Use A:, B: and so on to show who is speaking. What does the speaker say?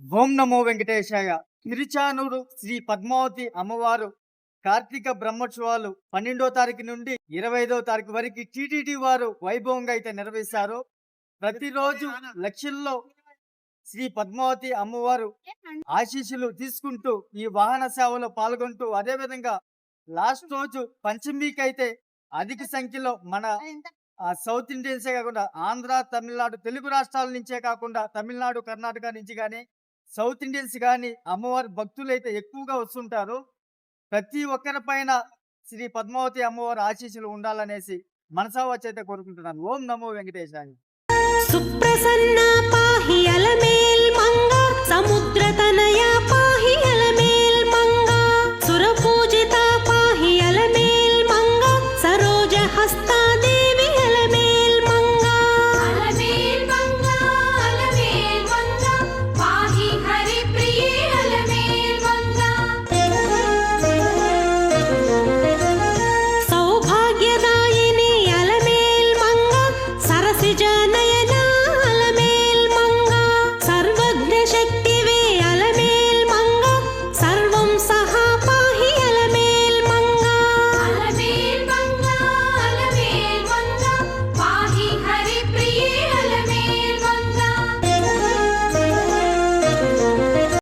A: ఓం నమో వెంకటేశాయ. తిరుచానూరు శ్రీ పద్మావతి అమ్మవారు కార్తీక బ్రహ్మోత్సవాలు 12వ తారీఖు నుండి 25వ తారీఖు వరకు టీటీడీ వారు వైభవంగా అయితే నిర్వహిస్తారు. ప్రతిరోజు లక్షల్లో శ్రీ పద్మావతి అమ్మవారు ఆశీస్సులు తీసుకుంటూ ఈ వాహన సేవలో పాల్గొంటూ, అదేవిధంగా లాస్ట్ రోజు పంచమికి అయితే అధిక సంఖ్యలో మన సౌత్ ఇండియన్సే కాకుండా ఆంధ్ర, తమిళనాడు, తెలుగు రాష్ట్రాల నుంచే కాకుండా తమిళనాడు, కర్ణాటక నుంచి కానీ సౌత్ ఇండియన్స్ కానీ అమ్మవారి భక్తులు అయితే ఎక్కువగా వస్తుంటారు. ప్రతి ఒక్కరి పైన శ్రీ పద్మావతి అమ్మవారి ఆశీస్సులు ఉండాలనేసి మనసా వచ్చి అయితే కోరుకుంటున్నాను. ఓం నమో వెంకటేశాయ.
B: సుప్రసన్న